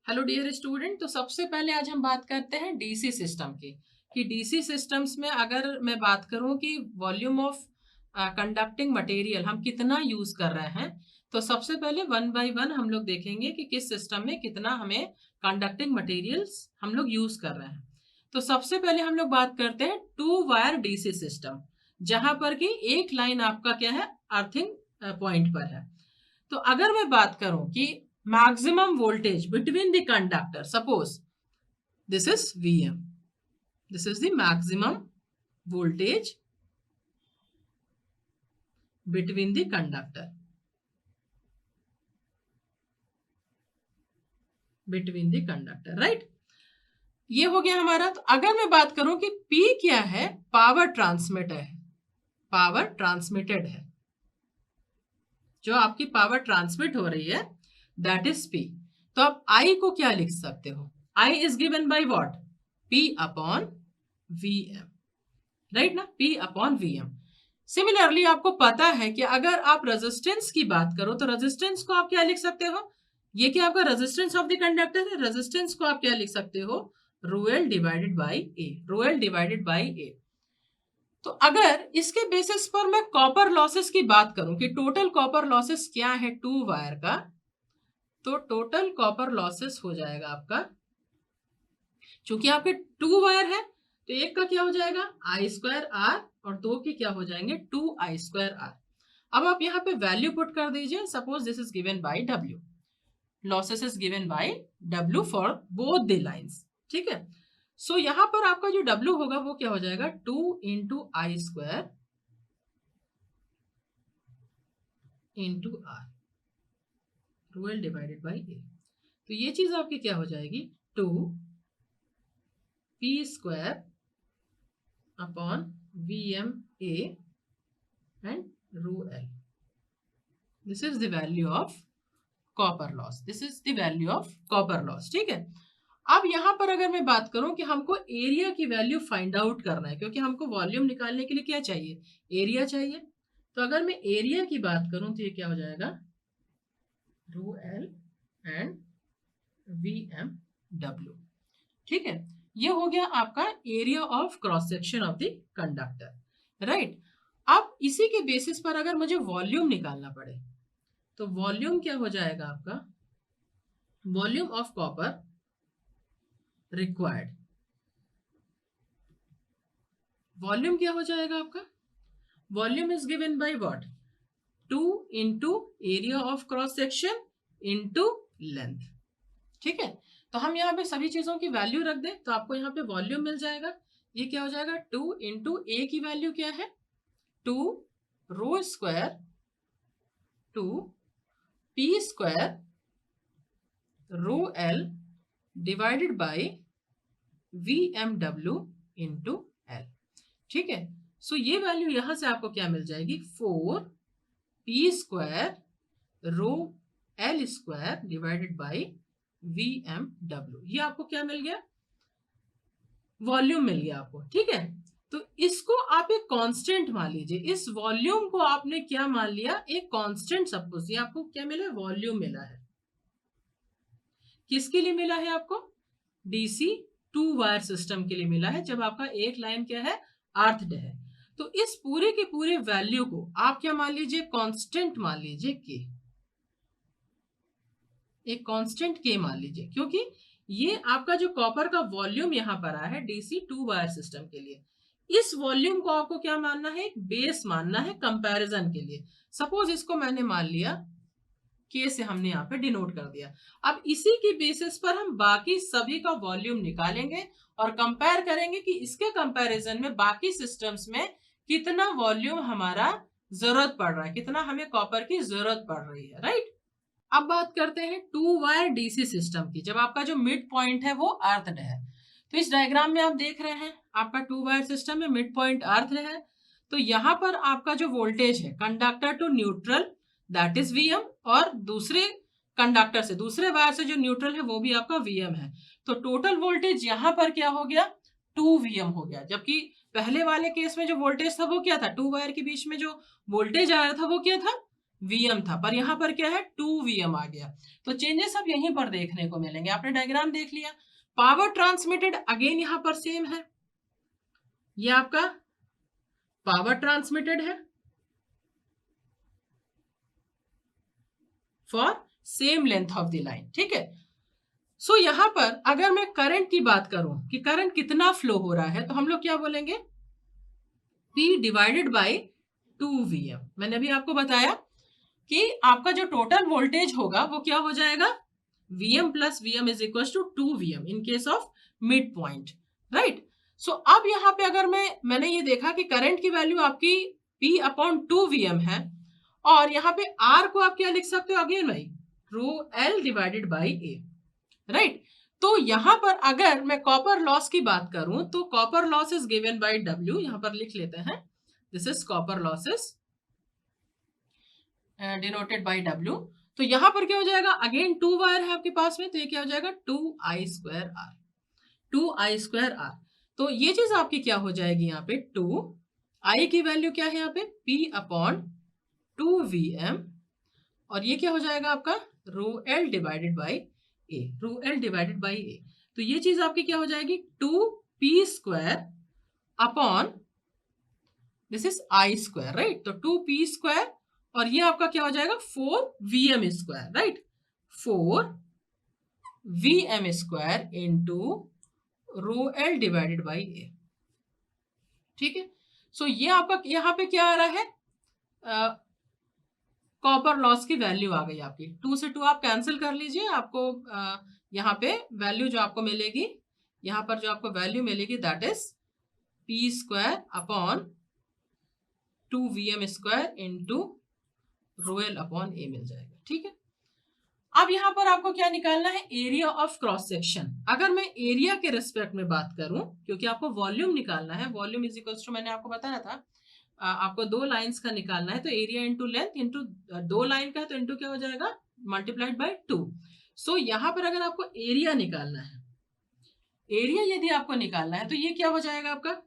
Hello dear student. तो सबसे पहले आज हम बात करते हैं डीसी सिस्टम की कि डीसी सिस्टम्स में अगर मैं बात करूं कि वॉल्यूम ऑफ कंडक्टिंग मटेरियल हम कितना यूज कर रहे हैं, तो सबसे पहले वन बाय वन हम लोग देखेंगे कि किस सिस्टम में कितना हमें कंडक्टिंग मटेरियल्स हम लोग यूज कर रहे हैं। तो सबसे पहले हम लोग बात करते हैं टू वायर डीसी सिस्टम, जहां पर कि एक लाइन आपका क्या है, अर्थिंग पॉइंट पर है। तो अगर मैं बात करूं कि maximum voltage between the conductor, suppose this is Vm, this is the maximum voltage between the conductor, right? ये हो गया हमारा। तो अगर मैं बात करूं कि P क्या है, पावर ट्रांसमिट है, पावर ट्रांसमिटेड है, जो आपकी पावर ट्रांसमिट हो रही है दैट इज P। तो आप I को क्या लिख सकते हो, I is given by what, P upon Vm, right ना, P अपॉन Vm। सिमिलरली आपको पता है कि अगर आप रेजिस्टेंस की बात करो तो रेजिस्टेंस को आप क्या लिख सकते हो, ये क्या आपका रेजिस्टेंस ऑफ द कंडक्टर है, रेजिस्टेंस को आप क्या लिख सकते हो, ρl divided by A, ρl divided by A. तो अगर इसके बेसिस पर मैं कॉपर लॉसेस की बात करूं कि टोटल कॉपर लॉसेस क्या है टू वायर का, तो टोटल कॉपर लॉसेस हो जाएगा आपका, चूंकि आपके टू वायर है तो एक का क्या हो जाएगा आई स्क्वायर आर और दो के क्या हो जाएंगे टू आई स्क्वायर आर। अब आप यहाँ पे वैल्यू पुट कर दीजिए, suppose this is given by W, losses is given by W for both the lines, ठीक है। सो यहाँ पर आपका जो डब्ल्यू होगा वो क्या हो जाएगा, two into I square into R, rho L divided by A. तो ये चीज आपकी क्या हो जाएगी, two P square upon V M A and rho L. This is the value of copper loss, this is the value of copper loss, ठीक है। अब यहां पर अगर मैं बात करूं कि हमको एरिया की वैल्यू फाइंड आउट करना है, क्योंकि हमको वॉल्यूम निकालने के लिए क्या चाहिए, एरिया चाहिए। तो अगर मैं एरिया की बात करूं तो ये क्या हो जाएगा, rho L and V M W, ठीक है। ये हो गया आपका area of cross section of the conductor, right. अब इसी के बेसिस पर अगर मुझे वॉल्यूम निकालना पड़े तो वॉल्यूम क्या हो जाएगा आपका, volume of copper required, volume क्या हो जाएगा आपका, volume is given by what, 2 into area of cross section into length, ठीक है। तो हम यहाँ पे सभी चीजों की वैल्यू रख दें तो आपको यहाँ पे वॉल्यूम मिल जाएगा। ये क्या हो जाएगा, 2 इंटू ए की वैल्यू क्या है, 2 rho square two P square rho L divided by V M W into L, ठीक है। सो ये वैल्यू यहां से आपको क्या मिल जाएगी, 4 P square rho L square divided by V M W. ये आपको क्या मिल गया, वॉल्यूम मिल गया आपको, ठीक है। तो इसको आप एक कांस्टेंट मान लीजिए, इस वॉल्यूम को आपने क्या मान लिया, एक कांस्टेंट सपोज। ये आपको क्या मिला, वॉल्यूम मिला है, किसके लिए मिला है आपको, डीसी टू वायर सिस्टम के लिए मिला है, जब आपका एक लाइन क्या है, आर्थड है। तो इस पूरे के पूरे वैल्यू को आप क्या मान लीजिए, कांस्टेंट मान लीजिए के, एक कांस्टेंट के मान लीजिए, क्योंकि ये आपका जो कॉपर का वॉल्यूम यहां पर आया है डीसी टू वायर सिस्टम के लिए, इस वॉल्यूम को आपको क्या मानना है, एक बेस मानना है कंपैरिजन के लिए। सपोज इसको मैंने मान लिया के से, हमने यहाँ पे डिनोट कर दिया। अब इसी की बेसिस पर हम बाकी सभी का वॉल्यूम निकालेंगे और कंपेयर करेंगे कि इसके कंपैरिजन में बाकी सिस्टम्स में कितना वॉल्यूम हमारा जरूरत पड़ रहा है, कितना हमें कॉपर की जरूरत पड़ रही है, राइट। अब बात करते हैं टू वायर डीसी सिस्टम की, जब आपका जो मिड पॉइंट है वो अर्थड है। तो इस डायग्राम में आप देख रहे हैं आपका टू वायर सिस्टम में मिड पॉइंट अर्थ है। तो यहाँ पर आपका जो वोल्टेज है conductor to neutral that is VM, और दूसरे कंडक्टर से, दूसरे वायर से जो न्यूट्रल है वो भी आपका वीएम है। तो टोटल वोल्टेज यहाँ पर क्या हो गया, 2 हो गया। जबकि पहले वाले केस में जो वोल्टेज था वो क्या था, टू वायर के बीच में जो वोल्टेज आ रहा था वो क्या था, Vm था, पर यहाँ पर क्या है 2 Vm आ गया। तो चेंजेस अब यहीं पर देखने को मिलेंगे। आपने डायग्राम देख लिया। पावर ट्रांसमिटेड अगेन यहाँ पर सेम है, ये आपका पावर ट्रांसमिटेड है for same length of the line, ठीक है। सो यहां पर अगर मैं करंट की बात करूं कि करंट कितना फ्लो हो रहा है, तो हम लोग क्या बोलेंगे, P डिवाइडेड बाई 2Vm। मैंने अभी आपको बताया कि आपका जो टोटल वोल्टेज होगा वो क्या हो जाएगा, Vm plus Vm is equal to 2Vm in case of mid point, right. So अब यहाँ पे अगर मैंने ये देखा कि करंट की वैल्यू आपकी P अपॉन 2Vm है, और यहाँ पे R को आप क्या लिख सकते हो, अगेन भाई रो L divided by A, right. तो यहां पर अगर मैं कॉपर लॉस की बात करूं तो copper loss is given bye W, यहां पर लिख लेते हैं, this is copper loss is denoted by W। तो यहां पर क्या हो जाएगा, अगेन 2 वायर है आपके पास में, तो ये क्या हो जाएगा 2I²R, 2I²R। तो ये चीज आपकी क्या हो जाएगी यहाँ पे, 2I की वैल्यू क्या है यहाँ पे, P अपॉन 2Vm, और ये क्या हो जाएगा आपका rho L divided by A, rho L divided by A। तो ये चीज आपकी क्या हो जाएगी 2P² upon this is I², right. तो 2P², और ये आपका क्या हो जाएगा 4Vm², right, 4Vm² into rho L divided by A, ठीक है। सो ये आपका यहाँ पे क्या आ रहा है, कॉपर लॉस की वैल्यू आ गई आपकी। 2 से 2 आप कैंसिल कर लीजिए, आपको यहाँ पे वैल्यू जो आपको मिलेगी, यहाँ पर जो आपको वैल्यू मिलेगी that is P² upon 2Vm² into rho L upon A मिल जाएगा, ठीक है। अब यहाँ पर आपको क्या निकालना है, एरिया ऑफ क्रॉस सेक्शन। अगर मैं एरिया के रिस्पेक्ट में बात करूं, क्योंकि आपको वॉल्यूम निकालना है, वॉल्यूम इज इक्वल टू, मैंने आपको बताया था आपको 2 लाइंस का निकालना है, तो area into length into 2 line का है, तो इंटू क्या हो जाएगा मल्टीप्लाइड बाय 2। सो यहाँ पर अगर आपको एरिया निकालना है, एरिया यदि आपको निकालना है, तो ये क्या हो जाएगा आपका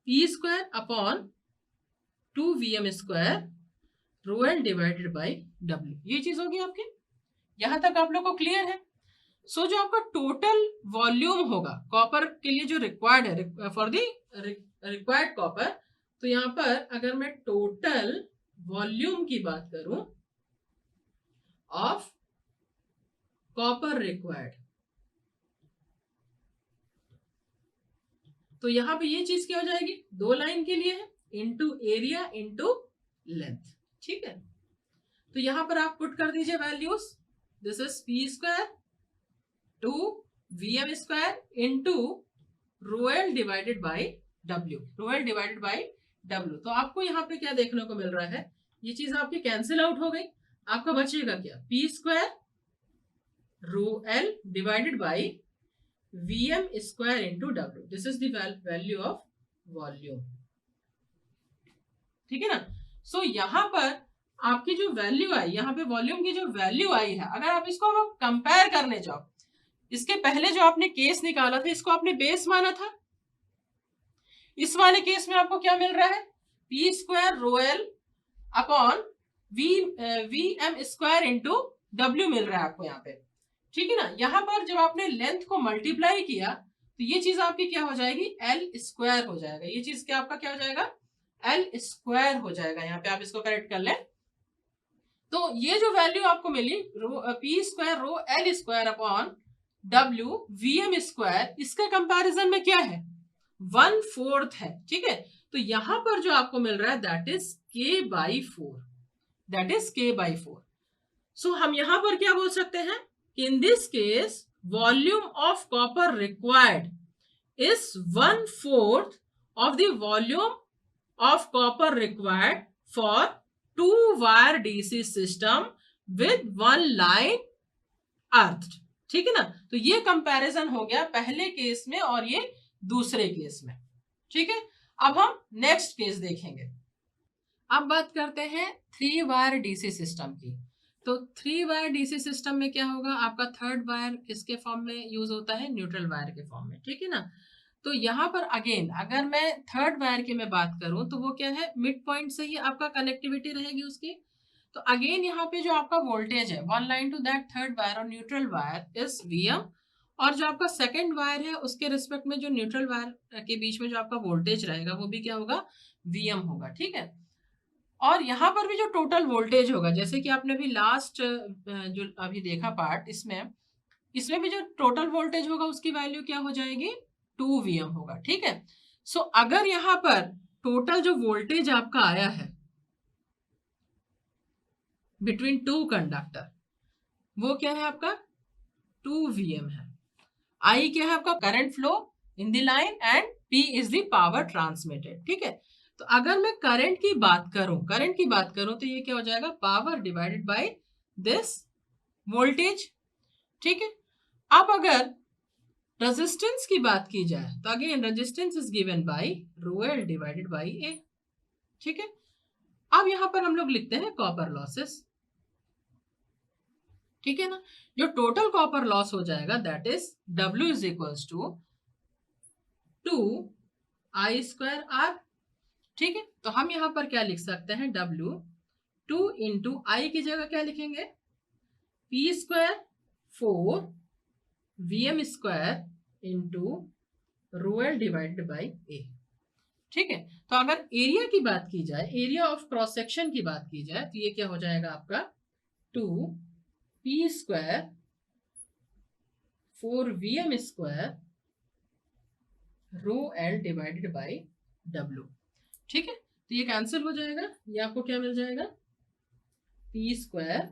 P² upon 2Vm² rho L divided by W। ये चीज होगी आपकी, यहां तक आप लोग को क्लियर है। सो जो आपका टोटल वॉल्यूम होगा कॉपर के लिए जो रिक्वायर्ड है फॉर द रिक्वायर्ड कॉपर, तो यहां पर अगर मैं टोटल वॉल्यूम की बात करूं ऑफ कॉपर रिक्वायर्ड, तो यहां पे ये चीज क्या हो जाएगी, 2 लाइन के लिए है, इंटू एरिया इंटू लेंथ, ठीक है। तो यहां पर आप पुट कर दीजिए values, this is P² 2Vm² into rho L divided by W, rho L divided by W। तो आपको यहाँ पे क्या देखने को मिल रहा है, ये चीज आपकी कैंसिल आउट हो गई, आपका बचेगा क्या P² rho L divided by Vm² into W, this is the value of volume, ठीक है ना। सो यहाँ पर आपकी जो वैल्यू आई, यहाँ पे वॉल्यूम की जो वैल्यू आई है, अगर आप इसको कंपेयर करने जाओ, इसके पहले जो आपने केस निकाला था इसको आपने बेस माना था, इस वाले केस में आपको क्या मिल रहा है P² rho L upon Vm² into W मिल रहा है आपको यहाँ पे, ठीक है ना। यहाँ पर जब आपने लेंथ को मल्टीप्लाई किया तो ये चीज आपकी क्या हो जाएगी L² हो जाएगा, ये चीज क्या आपका क्या हो जाएगा L² हो जाएगा। यहाँ पे आप इसको करेक्ट कर लें, तो ये जो वैल्यू आपको मिली P² रो L² अपॉन W Vm², इसके कंपैरिजन में क्या है 1/4 है, ठीक है। तो यहां पर जो आपको मिल रहा है that is K/4, that is K/4। So हम यहां पर क्या बोल सकते हैं, in this case volume of copper required is 1/4 of the volume of copper required for 2 wire DC system with 1 line earth, ठीक है ना। तो ये कंपैरिजन हो गया पहले केस में और ये दूसरे केस में, ठीक है। अब हम नेक्स्ट केस देखेंगे। अब बात करते हैं 3 वायर DC सिस्टम की। तो 3 वायर DC सिस्टम में क्या होगा, आपका थर्ड वायर किसके फॉर्म में यूज होता है, न्यूट्रल वायर के फॉर्म में, ठीक है ना। तो यहाँ पर अगेन अगर मैं थर्ड वायर की मैं बात करूं तो वो क्या है, मिड पॉइंट से ही आपका कनेक्टिविटी रहेगी उसकी। तो तो अगेन यहाँ पे जो आपका वोल्टेज है one line to that third wire और न्यूट्रल वायर इज Vm, और जो आपका सेकेंड वायर है उसके रिस्पेक्ट में जो न्यूट्रल वायर के बीच में जो आपका वोल्टेज रहेगा वो भी क्या होगा, Vm होगा। ठीक है, और यहाँ पर भी जो टोटल वोल्टेज होगा, जैसे कि आपने अभी लास्ट जो अभी देखा पार्ट, इसमें भी जो टोटल वोल्टेज होगा उसकी वैल्यू क्या हो जाएगी, 2Vm होगा। ठीक है, सो अगर यहाँ पर टोटल जो वोल्टेज आपका आया है बिटवीन टू कंडक्टर, वो क्या है आपका 2Vm है। I क्या है आपका current flow in the line and P is the power transmitted. ठीक है, तो अगर मैं करंट की बात करूं तो ये क्या हो जाएगा, power divided by this voltage. ठीक है, अब अगर रेजिस्टेंस की बात की जाए तो again resistance is given by rho L divided by A. ठीक है, अब यहां पर हम लोग लिखते हैं कॉपर लॉसेस। ठीक है ना, जो टोटल कॉपर लॉस हो जाएगा that is W is equals to 2I square R। ठीक है, तो हम यहां पर क्या लिख सकते हैं, W 2 इंटू आई की जगह क्या लिखेंगे, P square 4 Vm square into rho L divided by A. ठीक है, तो अगर एरिया की बात की जाए, एरिया ऑफ क्रॉस सेक्शन की बात की जाए, तो ये क्या हो जाएगा आपका 2P square 4Vm square rho L divided by W। ठीक है, तो ये कैंसिल हो जाएगा, ये आपको क्या मिल जाएगा, P square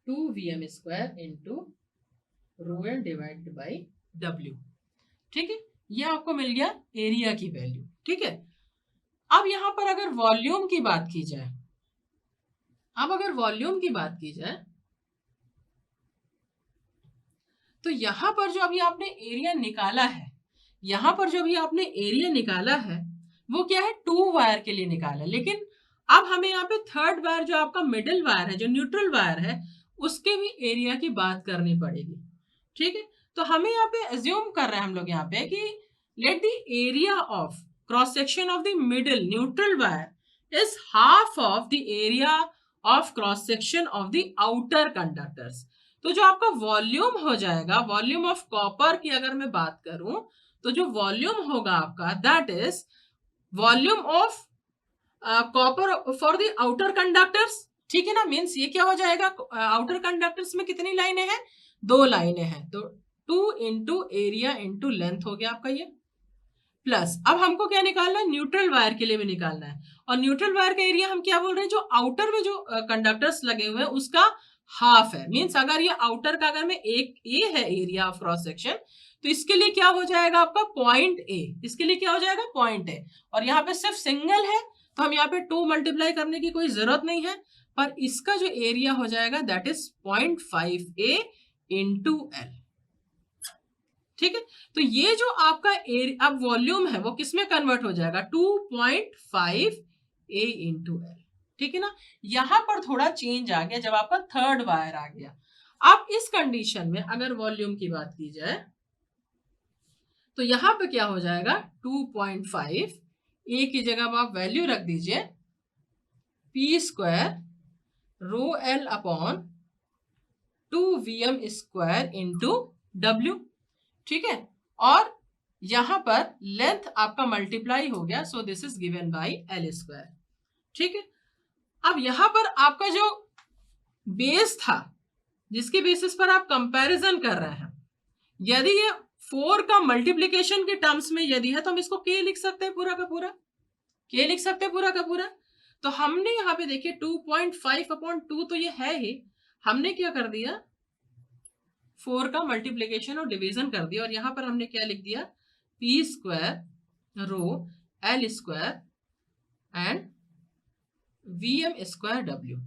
2Vm square into rho L divided by W। ठीक है, ये आपको मिल गया एरिया की वैल्यू। ठीक है, अब यहां पर अगर वॉल्यूम की बात की जाए, तो यहां पर जो अभी आपने एरिया निकाला है, वो क्या है, 2 वायर के लिए निकाला, लेकिन अब हमें यहाँ पे थर्ड वायर जो आपका मिडिल वायर है, जो न्यूट्रल वायर है, उसके भी एरिया की बात करनी पड़ेगी। ठीक है, तो हमें यहाँ पे अज्यूम कर रहे हैं हम लोग यहाँ पे कि let the area of cross section of the middle neutral wire is half of the area of cross section of the outer conductors. तो जो आपका वॉल्यूम हो जाएगा, वॉल्यूम ऑफ कॉपर की अगर मैं बात करूं, तो जो वॉल्यूम होगा आपका that is volume of copper for the outer conductors. ठीक है ना, मीन्स ये क्या हो जाएगा, आउटर कंडक्टर्स में कितनी लाइनें हैं, 2 लाइनें हैं, तो 2 इंटू एरिया इंटू लेंथ हो गया आपका ये, प्लस अब हमको क्या निकालना है, न्यूट्रल वायर के लिए भी निकालना है, और न्यूट्रल वायर का एरिया हम क्या बोल रहे हैं, जो आउटर में जो कंडक्टर्स लगे हुए हैं उसका हाफ है। मीन्स अगर ये आउटर का अगर मैं एक ए है एरिया ऑफ क्रॉस सेक्शन, तो इसके लिए क्या हो जाएगा आपका पॉइंट ए, इसके लिए क्या हो जाएगा पॉइंट ए, और यहाँ पे सिर्फ सिंगल है तो हम यहाँ पे 2 मल्टीप्लाई करने की कोई जरूरत नहीं है, पर इसका जो एरिया हो जाएगा that is 0.5A into L. ठीक है, तो ये जो आपका अब वॉल्यूम है वो किसमें कन्वर्ट हो जाएगा, 2.5A इंटू एल। ठीक है ना, यहां पर थोड़ा चेंज आ गया जब आपका थर्ड वायर आ गया। अब इस कंडीशन में अगर वॉल्यूम की बात की जाए तो यहां पे क्या हो जाएगा, 2.5 ए की जगह आप वैल्यू रख दीजिए P square rho L upon 2Vm square into W। ठीक है, और यहां पर लेंथ आपका मल्टीप्लाई हो गया, so this is given by L square. ठीक है, अब यहां पर आपका जो बेस था जिसके बेसिस पर आप कंपैरिजन कर रहे हैं, यदि ये 4 का मल्टीप्लीकेशन के टर्म्स में यदि है तो हम इसको k लिख सकते हैं पूरा का पूरा, k लिख सकते हैं पूरा का पूरा। तो हमने यहाँ पे देखिए 2.5 अपॉन 2 तो ये है ही, हमने क्या कर दिया 4 का मल्टीप्लीकेशन और डिवीजन कर दिया, और यहां पर हमने क्या लिख दिया, P square rho L square and Vm square W।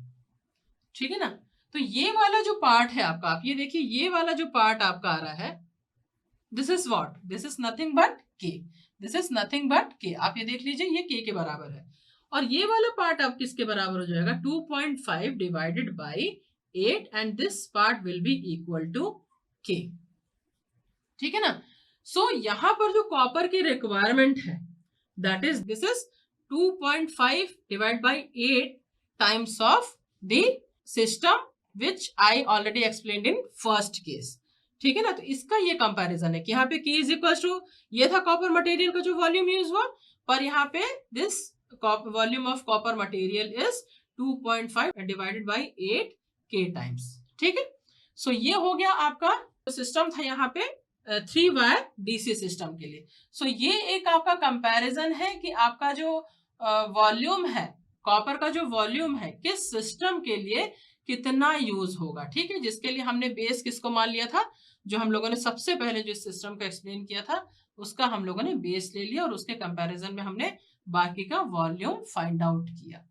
ठीक है ना, तो ये वाला जो पार्ट है आपका, आप ये देखिए ये वाला जो पार्ट आपका आ रहा है, this is what, this is nothing but k, this is nothing but k। आप ये देख लीजिए ये k के बराबर है, और ये वाला पार्ट आप किसके बराबर हो जाएगा, 2.5 divided by 8 and this part will be equal to k। ठीक है ना, सो यहां पर जो कॉपर की रिक्वायरमेंट है that is this is 2.5 divide by 8 times of the system which I already explained in first case. ठीक है ना, तो इसका ये कंपैरिजन है कि यहाँ पे K इज इक्वल टू, ये था कॉपर मटेरियल का जो वॉल्यूम यूज हुआ, पर यहाँ पे this volume of copper material is 2.5 divided by 8 K times. ठीक है, सो ये हो गया आपका सिस्टम था यहाँ पे 3 वायर डीसी सिस्टम के लिए. सो ये एक आपका कंपैरिजन है कि आपका जो वॉल्यूम है, कॉपर का जो वॉल्यूम है किस सिस्टम के लिए कितना यूज होगा. ठीक है, जिसके लिए हमने बेस किसको मान लिया था, जो हम लोगों ने सबसे पहले जो सिस्टम का एक्सप्लेन किया था उसका हम लोगों ने बेस ले लिया और उसके कंपैरिजन में हमने बाकी का वॉल्यूम फाइंड आउट किया.